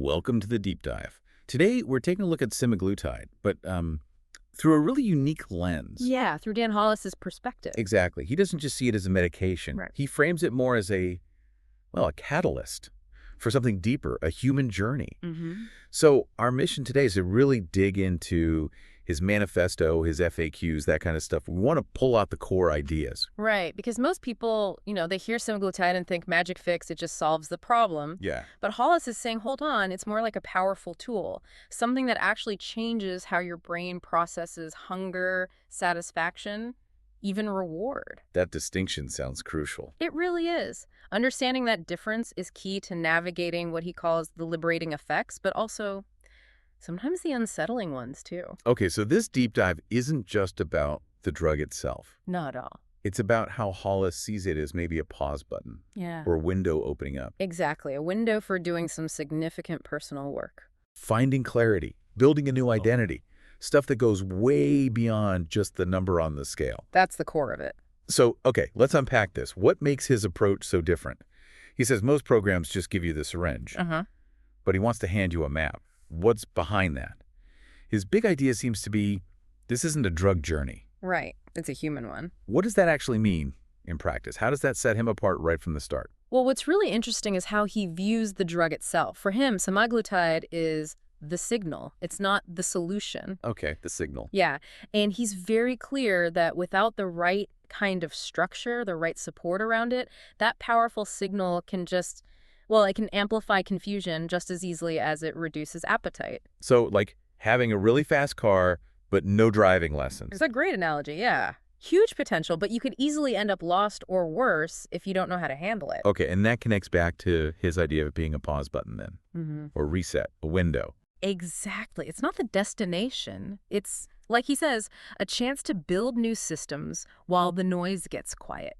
Welcome to the deep dive. Today, we're taking a look at semaglutide, but through a really unique lens. Yeah, through Dan Hollis's perspective. Exactly. He doesn't just see it as a medication. Right. He frames it more as a catalyst for something deeper, a human journey. So our mission today is to really dig into his manifesto, his FAQs, that kind of stuff. We want to pull out the core ideas. Right, because most people, they hear semaglutide and think magic fix, it just solves the problem. Yeah. But Hollis is saying, hold on, it's more like a powerful tool, something that actually changes how your brain processes hunger, satisfaction, even reward. That distinction sounds crucial. It really is. Understanding that difference is key to navigating what he calls the liberating effects, but also sometimes the unsettling ones, too. Okay, so this deep dive isn't just about the drug itself. Not at all. It's about how Hollis sees it as maybe a pause button. Yeah. Or a window opening up. Exactly. A window for doing some significant personal work. Finding clarity, building a new identity, stuff that goes way beyond just the number on the scale. That's the core of it. So, okay, let's unpack this. What makes his approach so different? He says most programs just give you the syringe, but he wants to hand you a map. What's behind that? His big idea seems to be, this isn't a drug journey. Right. It's a human one. What does that actually mean in practice? How does that set him apart right from the start? Well, what's really interesting is how he views the drug itself. For him, semaglutide is the signal. It's not the solution. Okay, the signal. Yeah. And he's very clear that without the right kind of structure, the right support around it, that powerful signal can just, it can amplify confusion just as easily as it reduces appetite. So, like having a really fast car, but no driving lessons. It's a great analogy, yeah. Huge potential, but you could easily end up lost or worse if you don't know how to handle it. Okay, and that connects back to his idea of it being a pause button then, or reset, a window. Exactly. It's not the destination. It's, like he says, a chance to build new systems while the noise gets quiet.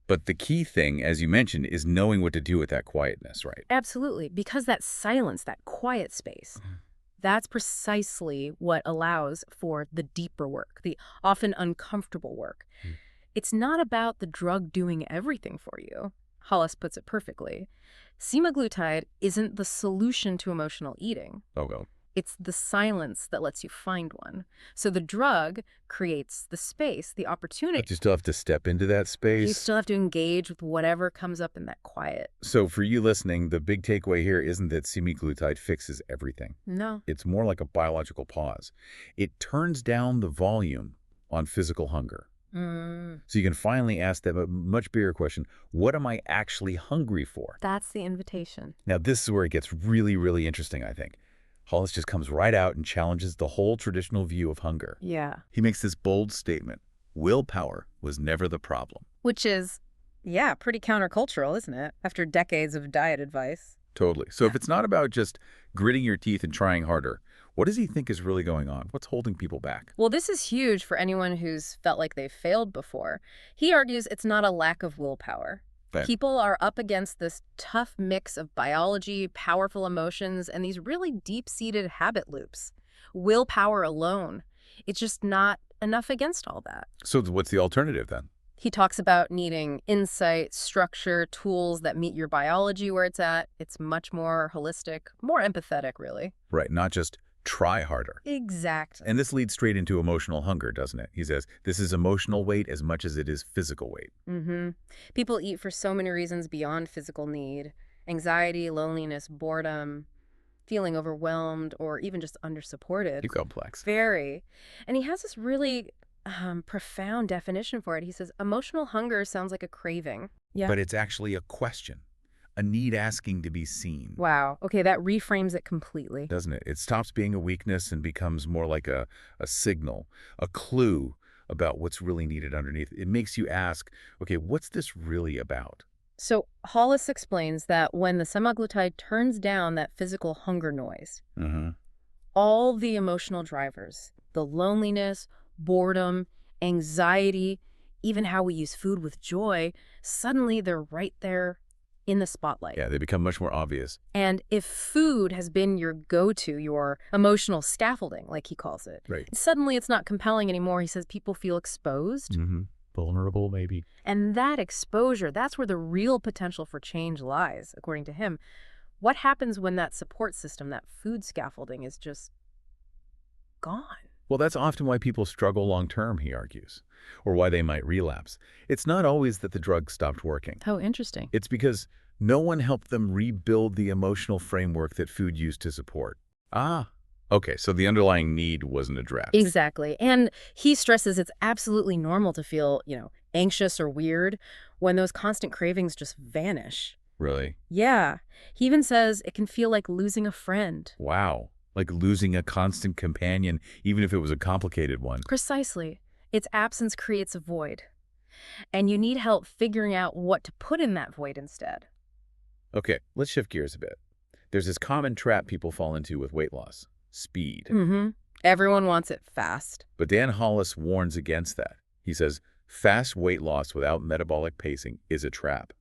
But the key thing, as you mentioned, is knowing what to do with that quietness, right? Absolutely. Because that silence, that quiet space, that's precisely what allows for the deeper work, the often uncomfortable work. It's not about the drug doing everything for you. Hollis puts it perfectly. Semaglutide isn't the solution to emotional eating. Oh, well. It's the silence that lets you find one. So the drug creates the space, the opportunity. But you still have to step into that space. You still have to engage with whatever comes up in that quiet. So for you listening, the big takeaway here isn't that semaglutide fixes everything. No. It's more like a biological pause. It turns down the volume on physical hunger. So you can finally ask them a much bigger question. What am I actually hungry for? That's the invitation. Now, this is where it gets really, really interesting, I think. Hollis just comes right out and challenges the whole traditional view of hunger. Yeah. He makes this bold statement. Willpower was never the problem. Which is, pretty countercultural, isn't it? After decades of diet advice. Totally. So if it's not about just gritting your teeth and trying harder, what does he think is really going on? What's holding people back? Well, this is huge for anyone who's felt like they've failed before. He argues it's not a lack of willpower. Right. People are up against this tough mix of biology, powerful emotions, and these really deep-seated habit loops. Willpower alone, it's just not enough against all that. So what's the alternative then? He talks about needing insight, structure, tools that meet your biology where it's at. It's much more holistic, more empathetic, really. Right, not just try harder. Exactly. And this leads straight into emotional hunger, doesn't it? He says, this is emotional weight as much as it is physical weight. People eat for so many reasons beyond physical need. Anxiety, loneliness, boredom, feeling overwhelmed, or even just undersupported. Too complex. Very. And he has this really profound definition for it. He says, emotional hunger sounds like a craving. Yeah. But it's actually a question. A need asking to be seen. Wow. Okay, that reframes it completely. Doesn't it? It stops being a weakness and becomes more like a signal, a clue about what's really needed underneath. It makes you ask, okay, what's this really about? So Hollis explains that when the semaglutide turns down that physical hunger noise, all the emotional drivers, the loneliness, boredom, anxiety, even how we use food with joy, suddenly they're right there in the spotlight. Yeah, they become much more obvious. And if food has been your go-to, your emotional scaffolding, like he calls it, right, suddenly it's not compelling anymore. He says people feel exposed. Vulnerable, maybe. And that exposure, that's where the real potential for change lies, according to him. What happens when that support system, that food scaffolding, is just gone? Well, that's often why people struggle long-term, he argues, or why they might relapse. It's not always that the drug stopped working. Oh, interesting. It's because no one helped them rebuild the emotional framework that food used to support. Ah, okay, so the underlying need wasn't addressed. Exactly. And he stresses it's absolutely normal to feel, anxious or weird when those constant cravings just vanish. Really? Yeah. He even says it can feel like losing a friend. Wow. Like losing a constant companion, even if it was a complicated one. Precisely. Its absence creates a void. And you need help figuring out what to put in that void instead. Okay, let's shift gears a bit. There's this common trap people fall into with weight loss: speed. Mm-hmm. Everyone wants it fast. But Dan Hollis warns against that. He says, fast weight loss without metabolic pacing is a trap.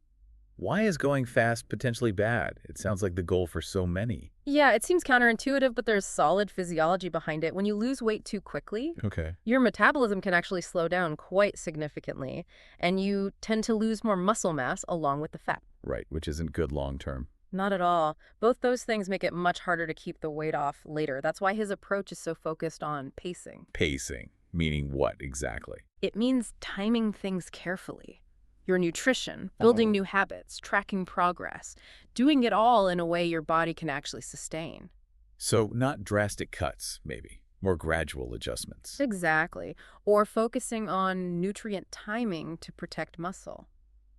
Why is going fast potentially bad? It sounds like the goal for so many. Yeah, it seems counterintuitive, but there's solid physiology behind it. When you lose weight too quickly, Okay. your metabolism can actually slow down quite significantly, and you tend to lose more muscle mass along with the fat. Right, which isn't good long term. Not at all. Both those things make it much harder to keep the weight off later. That's why his approach is so focused on pacing. Pacing, meaning what exactly? It means timing things carefully. Your nutrition, building new habits, tracking progress, doing it all in a way your body can actually sustain. So not drastic cuts, maybe. More gradual adjustments. Exactly. Or focusing on nutrient timing to protect muscle.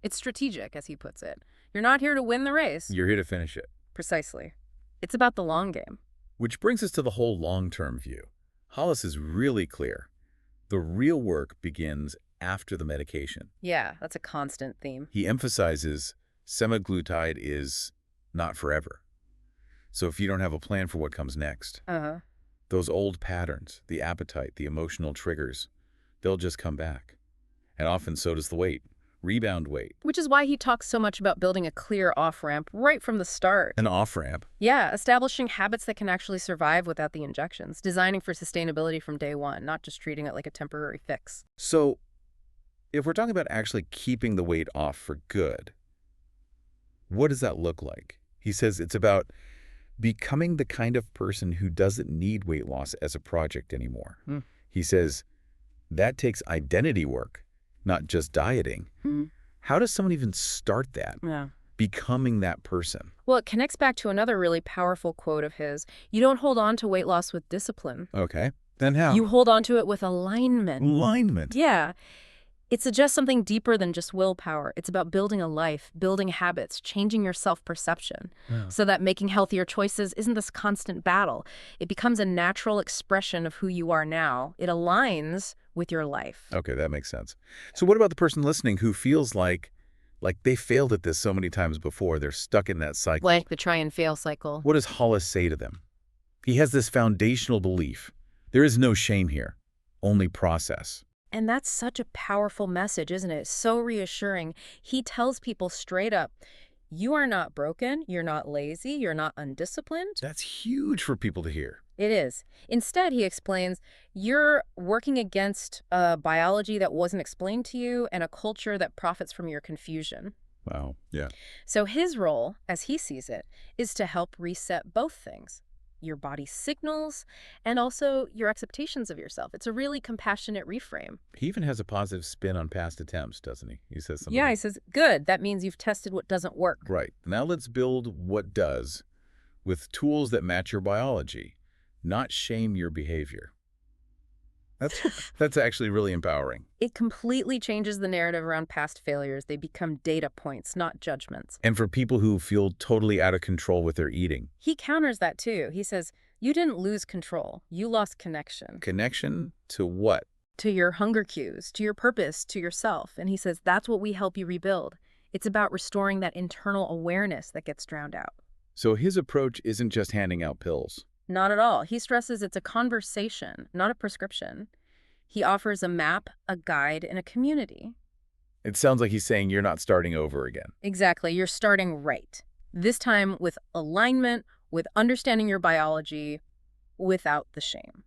It's strategic, as he puts it. You're not here to win the race. You're here to finish it. Precisely. It's about the long game. Which brings us to the whole long-term view. Hollis is really clear. The real work begins after the medication. Yeah, that's a constant theme. He emphasizes semaglutide is not forever. So if you don't have a plan for what comes next, those old patterns, the appetite, the emotional triggers, they'll just come back. And often so does the weight. Rebound weight. Which is why he talks so much about building a clear off-ramp right from the start. An off-ramp. Yeah, establishing habits that can actually survive without the injections, designing for sustainability from day one, not just treating it like a temporary fix. So if we're talking about actually keeping the weight off for good, what does that look like? He says it's about becoming the kind of person who doesn't need weight loss as a project anymore. He says that takes identity work, not just dieting. How does someone even start that? Yeah. Becoming that person? Well, it connects back to another really powerful quote of his. You don't hold on to weight loss with discipline. Okay. Then how? You hold on to it with alignment. Alignment. Yeah. It suggests something deeper than just willpower. It's about building a life, building habits, changing your self-perception, so that making healthier choices isn't this constant battle. It becomes a natural expression of who you are now. It aligns with your life. Okay, that makes sense. So what about the person listening who feels like they failed at this so many times before, they're stuck in that cycle? Like the try and fail cycle. What does Hollis say to them? He has this foundational belief. There is no shame here, only process. And that's such a powerful message, isn't it? So reassuring. He tells people straight up, you are not broken, you're not lazy, you're not undisciplined. That's huge for people to hear. It is. Instead, he explains, you're working against a biology that wasn't explained to you and a culture that profits from your confusion. Wow, yeah. So his role, as he sees it, is to help reset both things. Your body's signals, and also your expectations of yourself. It's a really compassionate reframe. He even has a positive spin on past attempts, doesn't he? He says something. Yeah, he says, good. That means you've tested what doesn't work. Right. Now let's build what does with tools that match your biology, not shame your behavior. That's actually really empowering. It completely changes the narrative around past failures. They become data points, not judgments. And for people who feel totally out of control with their eating. He counters that too. He says, you didn't lose control. You lost connection. Connection to what? To your hunger cues, to your purpose, to yourself. And he says, that's what we help you rebuild. It's about restoring that internal awareness that gets drowned out. So his approach isn't just handing out pills. Not at all. He stresses it's a conversation, not a prescription. He offers a map, a guide, and a community. It sounds like he's saying you're not starting over again. Exactly. You're starting right. This time with alignment, with understanding your biology, without the shame.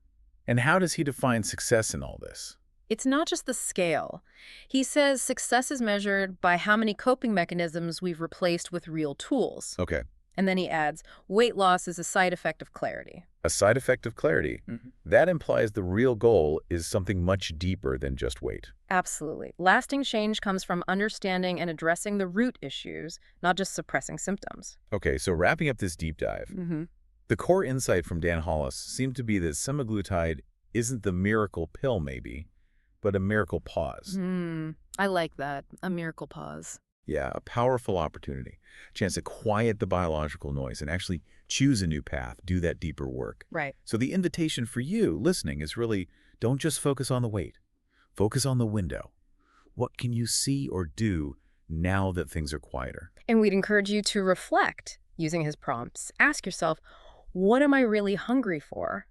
And how does he define success in all this? It's not just the scale. He says success is measured by how many coping mechanisms we've replaced with real tools. Okay. And then he adds, weight loss is a side effect of clarity. A side effect of clarity. That implies the real goal is something much deeper than just weight. Absolutely. Lasting change comes from understanding and addressing the root issues, not just suppressing symptoms. Okay, so wrapping up this deep dive, the core insight from Dan Hollis seemed to be that semaglutide isn't the miracle pill maybe, but a miracle pause. I like that. A miracle pause. Yeah, a powerful opportunity, a chance to quiet the biological noise and actually choose a new path, do that deeper work. Right. So the invitation for you listening is really, don't just focus on the weight. Focus on the window. What can you see or do now that things are quieter? And we'd encourage you to reflect using his prompts. Ask yourself, what am I really hungry for?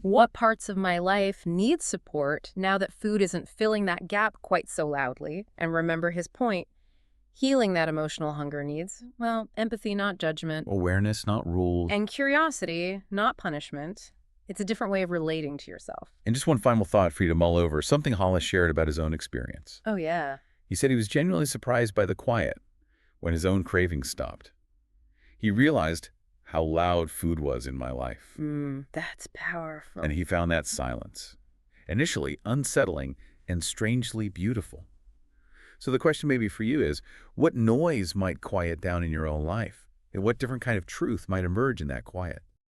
What parts of my life need support now that food isn't filling that gap quite so loudly? And remember his point. Healing that emotional hunger needs, well, empathy, not judgment. Awareness, not rules. And curiosity, not punishment. It's a different way of relating to yourself. And just one final thought for you to mull over, something Hollis shared about his own experience. Oh, yeah. He said he was genuinely surprised by the quiet when his own cravings stopped. He realized how loud food was in my life. That's powerful. And he found that silence, initially unsettling and strangely beautiful. So the question maybe for you is, what noise might quiet down in your own life? And what different kind of truth might emerge in that quiet?